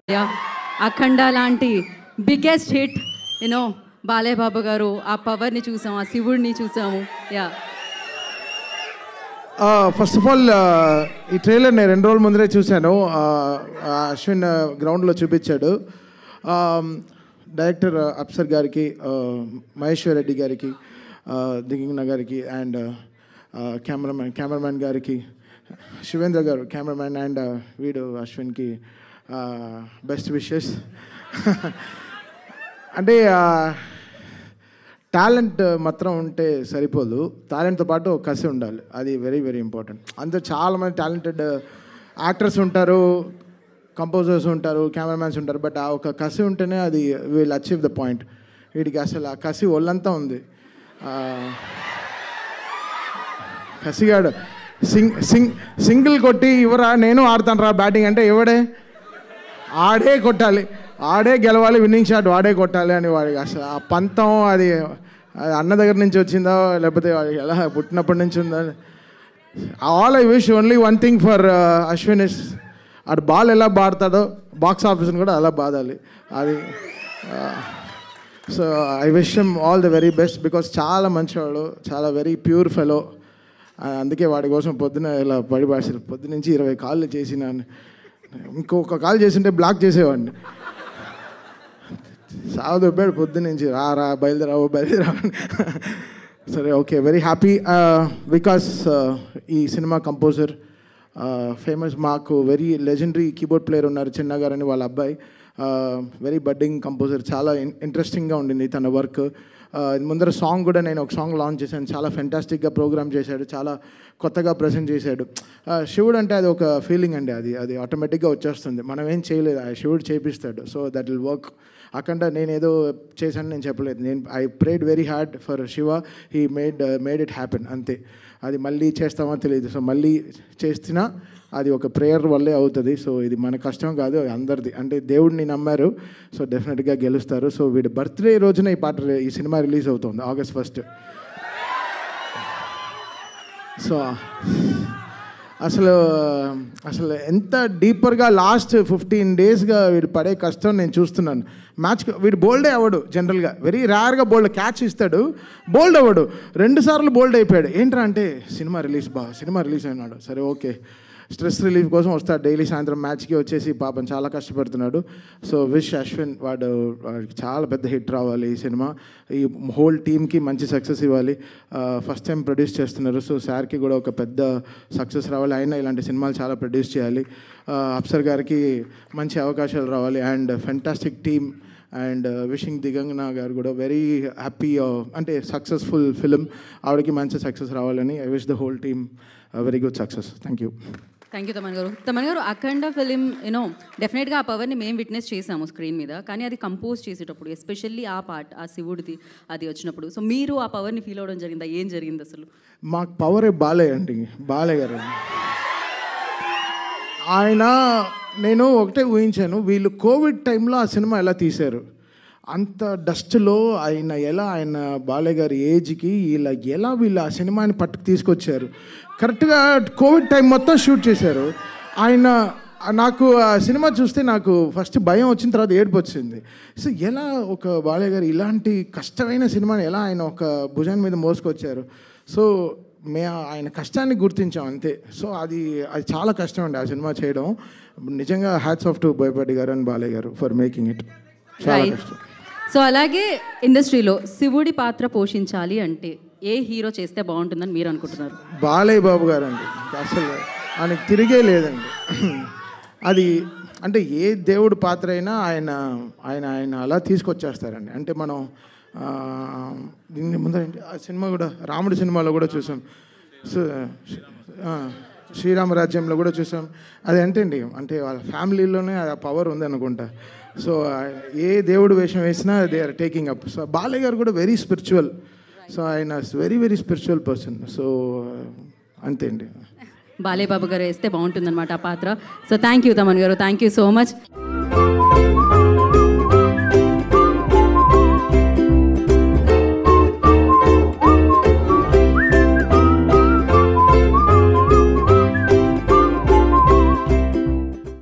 Yeah అఖండ లాంటి biggest hit you know Balayya Babu గారు ఆ పవర్ని చూసాము, ఆ శివుడిని చూసాము. యా ఫస్ట్ ఆఫ్ ఆల్ ఈ ట్రైలర్ నేను 2 రోజుల ముందరే చూశాను. అశ్విన్ గ్రౌండ్లో చూపించాడు. డైరెక్టర్ అప్సర్ గారికి, మహేశ్వర్ రెడ్డి గారికి, దిగింగ్న గారికి అండ్ కెమెరామ్యాన్ గారికి, శివేంద్ర గారు కెమెరామ్యాన్ అండ్ వీడు అశ్విన్కి బెస్ట్ విషెస్. అంటే టాలెంట్ మాత్రం ఉంటే సరిపోదు, టాలెంట్తో పాటు కసి ఉండాలి. అది వెరీ వెరీ ఇంపార్టెంట్. అందరూ చాలామంది టాలెంటెడ్ యాక్టర్స్ ఉంటారు, కంపోజర్స్ ఉంటారు, కెమెరామ్యాన్స్ ఉంటారు. బట్ ఆ ఒక కసి ఉంటేనే అది విల్ అచీవ్ ద పాయింట్. వీడికి అసలు ఆ కసి ఒళ్ళంతా ఉంది. కసిగాడు సింగిల్ కొట్టి ఇవరా నేను ఆడతాను రా బ్యాటింగ్ అంటే ఎవడే ఆడే కొట్టాలి, ఆడే గెలవాలి, విన్నింగ్ షాట్ వాడే కొట్టాలి అని వాడికి అసలు ఆ పంతం అది అన్న దగ్గర నుంచి వచ్చిందో లేకపోతే వాడికి ఎలా పుట్టినప్పటి నుంచి ఉందో. All I wish only one thing for Ashwin is అటు బాల్ ఎలా బాడతాడో బాక్స్ ఆఫీస్ని కూడా అలా బాదాలి అది. So I wish him all the very best because చాలా మంచివాడు, చాలా వెరీ ప్యూర్ ఫెలో. అందుకే వాడి కోసం పొద్దున ఇలా పడిపాడారు. పొద్దునుంచి 20 కాళ్ళు చేసిన, ఇంకొక కాల్ చేసింటే బ్లాక్ చేసేవాడిని. సాగుదొప్పాడు పొద్దునుంచి రా బయలుదేరావు. సరే ఓకే, వెరీ హ్యాపీ బికాస్ ఈ సినిమా కంపోజర్ ఫేమస్, మాకు వెరీ లెజెండరీ కీబోర్డ్ ప్లేయర్ ఉన్నారు చిన్న గారు అని, వాళ్ళ అబ్బాయి వెరీ బడ్డింగ్ కంపోజర్. చాలా ఇంట్రెస్టింగ్గా ఉండింది తన వర్క్. ముందర సాంగ్ కూడా నేను ఒక సాంగ్ లాంచ్ చేశాను, చాలా ఫెంటాస్టిక్గా ప్రోగ్రామ్ చేశాడు, చాలా కొత్తగా ప్రజెంట్ చేశాడు. శివుడు అంటే అది ఒక ఫీలింగ్ అండి, అది ఆటోమేటిక్గా వచ్చేస్తుంది, మనం ఏం చేయలేదు, ఆ శివుడు చేపిస్తాడు. So that will work. అక్కడ నేను ఏదో చేశాను నేను చెప్పలేదు, నేను I prayed very hard for Shiva, he made it happen అంతే. అది మళ్ళీ చేస్తామో తెలియదు. సో మళ్ళీ చేస్తున్నా అది ఒక ప్రేయర్ వల్లే అవుతుంది. సో ఇది మన కష్టం కాదు, అందరిది. అంటే దేవుడిని నమ్మారు, సో డెఫినెట్గా గెలుస్తారు. సో వీడి బర్త్డే రోజున ఈ సినిమా రిలీజ్ అవుతుంది August 1. సో అసలు ఎంత డీపర్గా లాస్ట్ 15 డేస్గా వీడు పడే కష్టం నేను చూస్తున్నాను. వీడు బోల్డే అవ్వడు జనరల్గా, వెరీ రేర్గా బోల్డ్ క్యాచ్ ఇస్తాడు, బోల్డ్ అవ్వడు. 2 సార్లు బోల్డ్ అయిపోయాడు. ఏంట్రా అంటే సినిమా రిలీజ్ అయినాడు. సరే ఓకే, స్ట్రెస్ రిలీఫ్ కోసం వస్తాడు డైలీ సాయంత్రం మ్యాచ్కి వచ్చేసి, పాపం చాలా కష్టపడుతున్నాడు. సో విష్ అశ్విన్, వాడికి చాలా పెద్ద హిట్ రావాలి ఈ సినిమా, ఈ హోల్ టీమ్కి మంచి సక్సెస్ ఇవ్వాలి. ఫస్ట్ టైం ప్రొడ్యూస్ చేస్తున్నారు, సో సార్కి కూడా ఒక పెద్ద సక్సెస్ రావాలి. అయినా ఇలాంటి సినిమాలు చాలా ప్రొడ్యూస్ చేయాలి. అప్సర్ గారికి మంచి అవకాశాలు రావాలి and fantastic team. And wishing Digangana గారు కూడా వెరీ హ్యాపీ, అంటే సక్సెస్ఫుల్ ఫిలిం, ఆవిడకి మంచి సక్సెస్ రావాలని. I wish the whole team very good success. Thank you Thaman గారు. అఖండ ఫిలిం యూనో డెఫినెట్గా ఆ పవర్ని మేము విట్నెస్ చేసాము స్క్రీన్ మీద, కానీ అది కంపోజ్ చేసేటప్పుడు ఎస్పెషల్లీ ఆ పార్ట్, ఆ శివుడిది అది వచ్చినప్పుడు, సో మీరు ఆ పవర్ని ఫీల్ అవ్వడం జరిగిందా? ఏం జరిగింది అసలు? మాకు పవరే బాలయ్య గారు. ఆయన నేను ఒకటే ఊహించాను, వీళ్ళు కోవిడ్ టైంలో ఆ సినిమా ఎలా తీశారు, అంత డస్ట్లో ఆయన బాలయ్య గారి ఏజ్కి వీళ్ళు ఆ సినిమాని పట్టుకు తీసుకొచ్చారు. కరెక్ట్గా కోవిడ్ టైం మొత్తం షూట్ చేశారు. నాకు ఆ సినిమా చూస్తే నాకు ఫస్ట్ భయం వచ్చిన తర్వాత ఏడుపు వచ్చింది. సో ఎలా ఒక బాలయ్య గారు ఇలాంటి కష్టమైన సినిమాని ఎలా ఆయన ఒక భుజాన్ని మీద మోసుకొచ్చారు. సో ఆయన కష్టాన్ని గుర్తించాం అంతే. సో అది చాలా కష్టం అండి ఆ సినిమా చేయడం. నిజంగా హ్యాట్స్ ఆఫ్ టు బోయపాటి గారు అండ్ బాలయ్య గారు ఫర్ మేకింగ్ ఇట్. చాలా కష్టం. సో అలాగే ఇండస్ట్రీలో శివుడి పాత్ర పోషించాలి అంటే ఏ హీరో చేస్తే బాగుంటుందని మీరు అనుకుంటున్నారు? బాలయ్య బాబు గారు అండి, అసలు ఆయనకి తిరిగే లేదండి. అది అంటే ఏ దేవుడి పాత్ర అయినా ఆయన అలా తీసుకొచ్చేస్తారండి. అంటే మనం దీన్ని ముందర ఆ సినిమా కూడా రాముడి సినిమాలో కూడా చూసాం, శ్రీరామరాజ్యంలో కూడా చూసాం. అది అండి, అంటే వాళ్ళ ఫ్యామిలీలోనే ఆ పవర్ ఉంది అనుకుంటా. సో ఏ దేవుడు వేషం వేసినా they are taking up. So Balayya గారు కూడా వెరీ స్పిరిచువల్, సో ఆయన very very spiritual person. So అంతే అండి, బాలయ్య బాబు గారు వేస్తే బాగుంటుందన్నమాట ఆ పాత్ర. సో థ్యాంక్ యూ తమన్ గారు, థ్యాంక్ యూ సో మచ్.